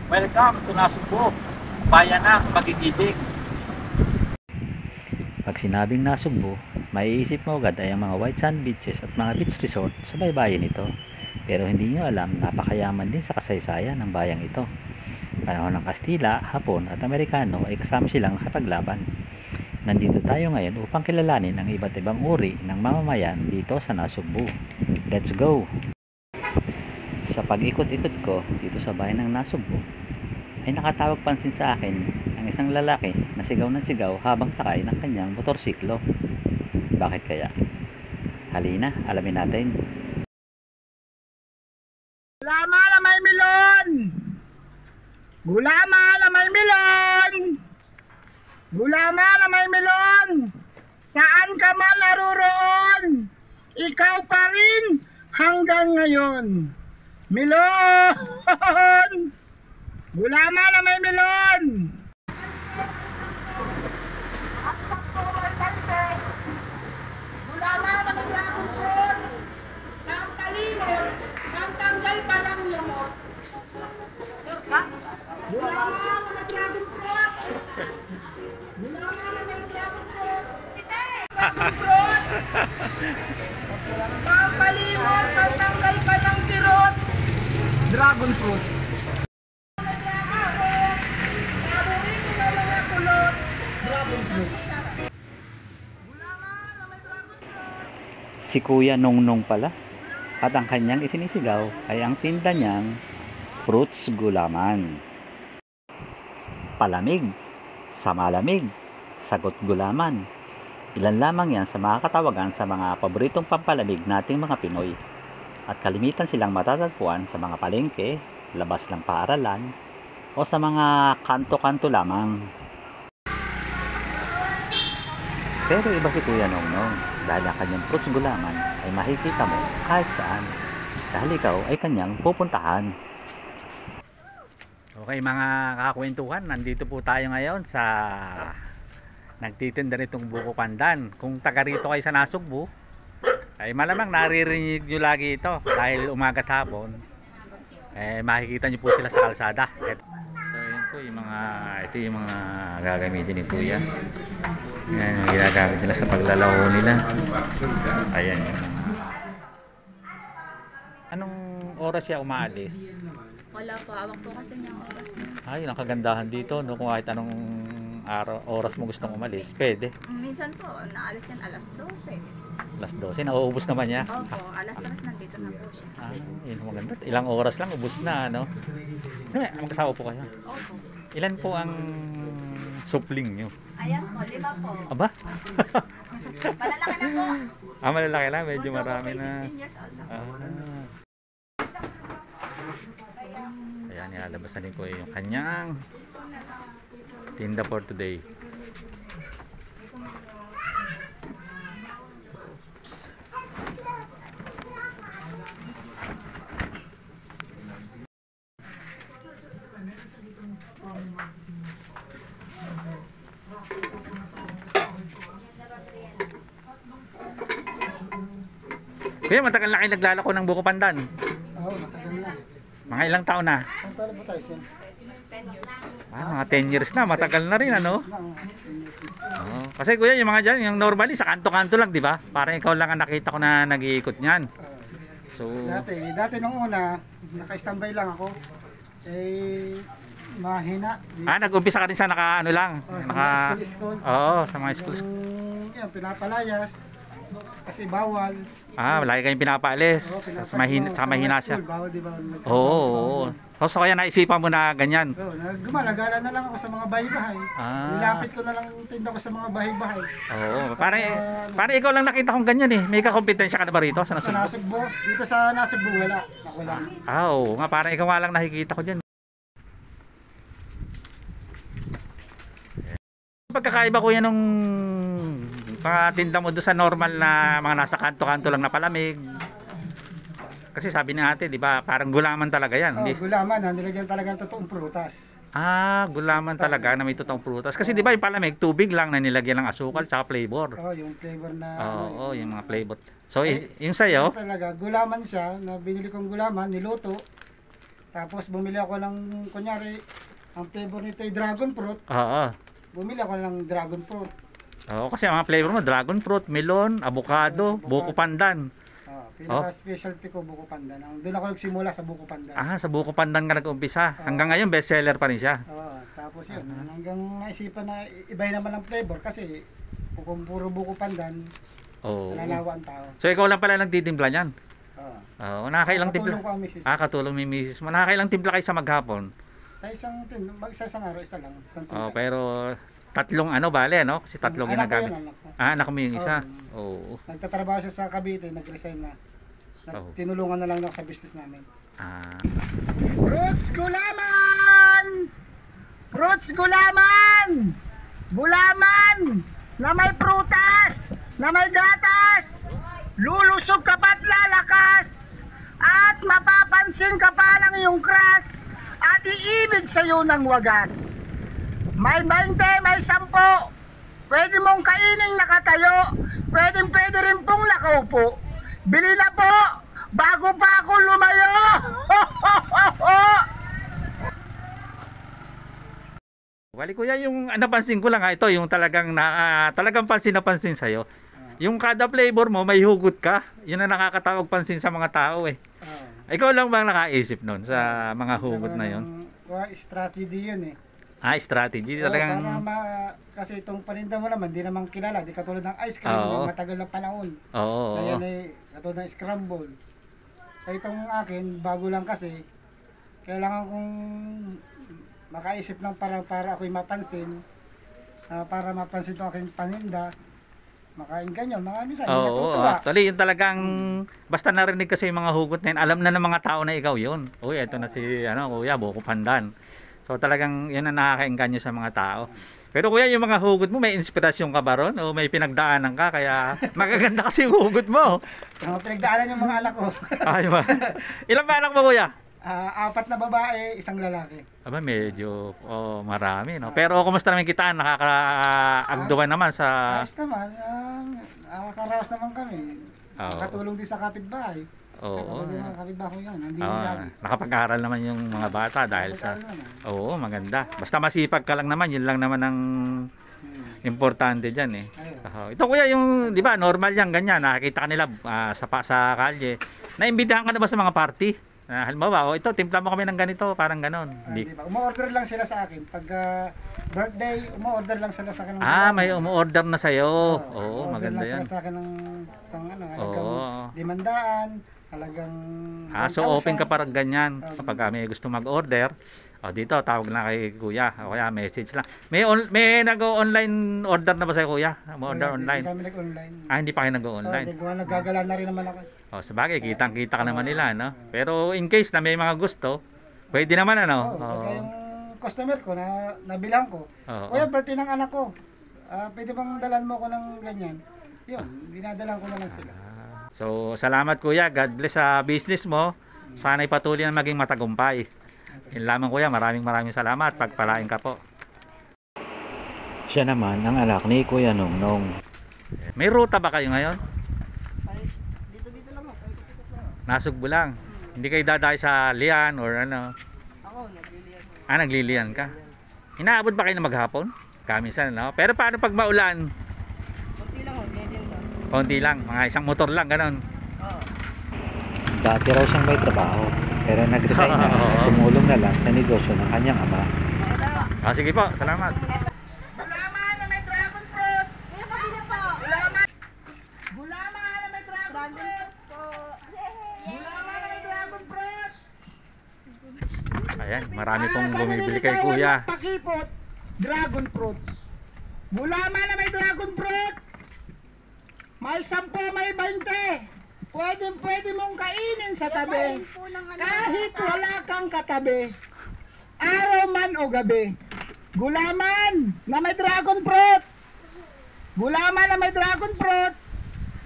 Welcome to Nasugbo, bayan ng pag-ibig. Pag sinabing Nasugbo, maiisip mo agad ay ang mga white sand beaches at mga beach resort sa baybayin nito. Pero hindi nyo alam, napakayaman din sa kasaysayan ng bayang ito. Panahon ng Kastila, Hapon at Amerikano ay kasama silang nakapaglaban. Nandito tayo ngayon upang kilalanin ang iba't ibang uri ng mamamayan dito sa Nasugbo. Let's go! Sa pag-ikot-ikot ko dito sa bayan ng Nasugbo, ay nakatawag pansin sa akin ang isang lalaki na sigaw ng sigaw habang sakay ng kanyang motorsiklo. Bakit kaya? Halina, alamin natin. Gulama na may melon! Gulama na may melon! Gulama na may melon! Saan ka man naruroon? Ikaw pa rin hanggang ngayon. Melon! Gulama na may melon! Gulama na may dragon fruit! Ang palimot, ang tanggal pa ng lumot. Gulama na may dragon fruit! Gulama na may dragon fruit! Dragon fruit! Ang palimot, ang tanggal pa ng kirot. Dragon fruit. Paborito ng mga kulot. Dragon fruit. Gulama na may dragon fruit! Si Kuya Nongnong pala. At ang kanyang isinisigaw ay ang tinda niyang fruits gulaman. Palamig, sa malamig, sagot gulaman. Ilan lamang yan sa mga katawagan sa mga paboritong pampalamig nating mga Pinoy. At kalimitan silang matatagpuan sa mga palengke, labas ng paaralan, o sa mga kanto-kanto lamang. Pero iba si Kuya Nongnong dahil ang kanyang fruits gulaman ay makikita mo kahit saan dahil ikaw ay kanyang pupuntahan. Okay mga kakakwentuhan, nandito po tayo ngayon sa nagtitinda nitong buko pandan. Kung taga rito kayo sa Nasugbo, ay malamang naririnig nyo lagi ito dahil umaga't hapon makikita nyo po sila sa kalsada. So yun po ito yung mga gagamitin ni Kuya. Yan yung ginagamit nila sa paglalaho nila. Ayan yun. Anong oras siya umaalis? Wala po, awak po kasi niyang oras na. Ay, ang kagandahan dito, no? Kung kahit anong oras mo gustong umalis, pwede. Minsan po, naalis yan alas 12. Alas 12, nauubos naman niya. Opo, alas 3 nandito na po siya. Yun ang maganda. Ilang oras lang, ubos na, no? Magkasama po kayo? Opo. Ilan po ang supling nyo? Ayan po, 5 po. Aba? Malalaki na po. Malalaki lang, medyo Bunso marami po, na. 16 years old na po. Ayan, nilalabas na din ko yung kanyang tinda for today. Kaya matagal na kayo naglalako ng buko pandan? Oo, matagal na. Mga ilang taon na? Ang tala po tayo siya. Mga 10 years na, matagal na rin ano? Kasi kuya, yung mga dyan, yung normally sa kanto-kanto lang, di ba? Parang ikaw lang ang nakita ko na nag-iikot niyan. So, Dati nung una, naka-standby lang ako. Mahina. nag-umpisa ka rin sa naka ano lang? Sa mga school. Oo, sa mga school. Yan, pinapalayas. Kasi bawal. Lagi kayong pinapaalis. Sa mahina siya. Bawal, di ba? Oo. So kaya naisipan mo na ganyan. Gumala-gala na lang ako sa mga bahay-bahay. Nilapit ko na lang yung tinda ko sa mga bahay-bahay. Oo. Parang ikaw lang nakita kong ganyan eh. May kakompetensya ka na ba rito sa Sa Nasugbo? Nasugbo. Dito sa Nasugbo, wala. Ako lang. Oo nga, parang ikaw nga lang nakikita ko dyan. Pagkakaiba kuya nung mga tinda mo doon sa normal na mga nasa kanto-kanto lang na palamig. Kasi sabi ni ate, di ba, parang gulaman talaga yan. Gulaman, nilagyan talaga ng totoong prutas. Gulaman talaga na may totoong prutas. Kasi di ba yung palamig, tubig lang na nilagyan ng asukal tsaka flavor. Yung flavor na... yung mga flavor. So, yung sa'yo? Talaga, gulaman siya, na binili kong gulaman, niluto. Tapos bumili ako ng, kunyari, ang flavor nito ay dragon fruit. Oo. Bumili ako ng dragon fruit. Oo, kasi ang mga flavor mo, dragon fruit, melon, avocado, buko pandan. Pinaka-specialty ko, buko pandan. Doon ako nagsimula sa buko pandan. Ah, sa buko pandan ka nag-umpisa. Hanggang ngayon, bestseller pa rin siya. Tapos yun, hanggang naisipan na ibay naman ang flavor kasi kung puro buko pandan, Oo. nalalawa ang tao. So, ikaw lang pala nagtitimpla niyan? Oo. Oo, nakakailang timpla? Katulong ko ang misis. Ah, katulong may misis mo. Nakakailang timpla kayo sa maghapon? Sa isang araw, isa lang. Isang Oh, timpla. pero tatlong ano bale, no? Kasi tatlong Anak ko ginagamit. yun, anak ko. Ah, anak mo yung isa. Oo. Nagtatrabaho siya sa Cavite, nag-resign na. Oo. Tinulungan na lang ako sa business namin. Ah. Fruits gulaman! Fruits gulaman! Gulaman! Na may prutas! Na may gatas! Lulusog ka pa't lalakas! At mapapansin ka pa ng iyong crush! At iibig sa'yo ng wagas! May 20, may 10! Pwede mong kaining nakatayo! Pwede rin pong nakaupo! Bili na po! Bago pa ako lumayo! Wali kuya, yung napansin ko lang ito, yung talagang talagang pansin na pansin sa iyo. Yung kada flavor mo may hugot ka. Yun ang nakakatawag pansin sa mga tao eh. Ikaw lang bang nakaisip noon sa mga hugot na yun? Strategy yun eh. Ah, strategy talagang. Kasi itong paninda mo naman, di naman kilala. Di katulad ng ice cream, Oo. na matagal na panahon. Oo. Ayan eh, katulad ng scramble. Kaya itong akin, bago lang kasi, kailangan kong makaisip ng para ako'y mapansin, para mapansin itong aking paninda, makain ganyan, mga minsan, Oo, natutuwa. actually yun talagang basta narinig kasi yung mga hugot na yun, alam na ng mga tao na ikaw yun. Uy, ito na si kuya, buko pandan. So talagang yun ang nakakaengganyo sa mga tao. Pero kuya, yung mga hugot mo, may inspirasyon ka ba ron? O may pinagdaanan ka? Kaya magaganda kasi yung hugot mo. Ang pinagdaanan yung mga anak ko. Ay ba? Ilan ba anak mo kuya? 4 na babae, 1 lalaki. Aba, medyo marami, no? Pero kumusta naman kita? Nakakaagduan naman sa... Ayos naman, nakakaraos naman kami. Oo. Nakatulong din sa kapitbahay. Oo. Nakatulong din mga kapitbahay yan. Hindi Oo, nila. nakapag-aral naman yung mga bata dahil sa... Oo, maganda. Basta masipag ka lang naman, yun lang naman ang importante dyan eh. Oo. Ito kuya, yung, di ba, normal yan, ganyan. Nakakita ka nila sa kalye. Naimbitahan ka na ba sa mga party? Halimbawa, ito, timpla mo kami ng ganito, parang ganon. Hindi ba? Umu-order lang sila sa akin. Pag birthday, umu-order lang sila sa akin. May umu-order na sa'yo. Oo, maganda yan. yan. Umu-order lang sila sa akin ng halagang Oo. 500, halagang So 1,000. open ka parang ganyan. Kapag may gusto mag-order, dito tawag na kay kuya. O kaya message lang. May nag-online order na ba sa kuya? Order online? Hindi kami nag-online. Hindi pa kayo nag-online. Nagagala na rin naman ako. Sabagay, kitang-kita ka naman nila, no? Pero in case na may mga gusto, pwede naman Pagka yung customer ko na nabilang ko, kuya, birthday ng anak ko. Pwede bang dalan mo ko ng ganyan? Yun, binadalan ko na lang sila. So, salamat kuya. God bless sa business mo. Sana'y patuloy na maging matagumpay. Yun lamang kuya. Maraming salamat. Pagpalain ka po. Siya naman ang anak ni Kuya Nongnong. May ruta ba kayo ngayon? Dito lang ako. Nasugbo lang. Hindi kayo dadayo sa lian or ano? Ako, nagliliyan ko. Naglilian ka? Inaabot ba kayo na maghapon? Kamisan, no? Pero paano pag maulan? Kunti lang, medyo lang. Konti lang. Mga isang motor lang, ganon. Dati raw siyang may trabaho, pero nag-resign na. Sumulong na lang sa negosyo ng kanyang ama. Sige po. Salamat. Gulaman na may dragon fruit! Kuya, pabili po. Gulaman na may dragon fruit! Gulaman na may dragon fruit! Ayan, marami pong bumibili kay kuya. Pakipot, dragon fruit. Gulaman na may dragon fruit! May 10, may 20. Pwede mong kainin sa tabi. Kahit wala kang katabi. Araw man o gabi. Gulaman na may dragon fruit. Gulaman na may dragon fruit.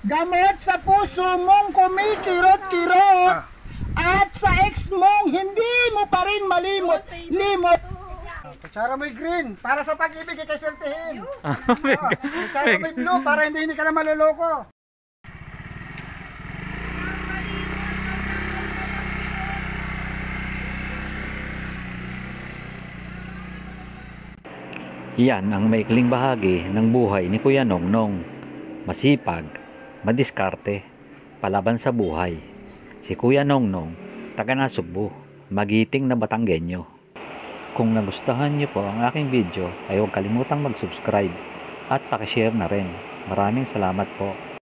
Gamot sa puso mong kumikirot-kirot. At sa ex mong hindi mo pa rin malimot-limot. Kutsara mo'y green para sa pag-ibig kay swertehin. Kutsara mo'y blue para hindi ka na maluloko. Yan ang maikling bahagi ng buhay ni Kuya Nongnong. Masipag, madiskarte, palaban sa buhay. Si Kuya Nongnong, taga Nasugbu, magiting na Batanggenyo. Kung nagustuhan niyo po ang aking video ay huwag kalimutang mag-subscribe at pakishare na rin. Maraming salamat po.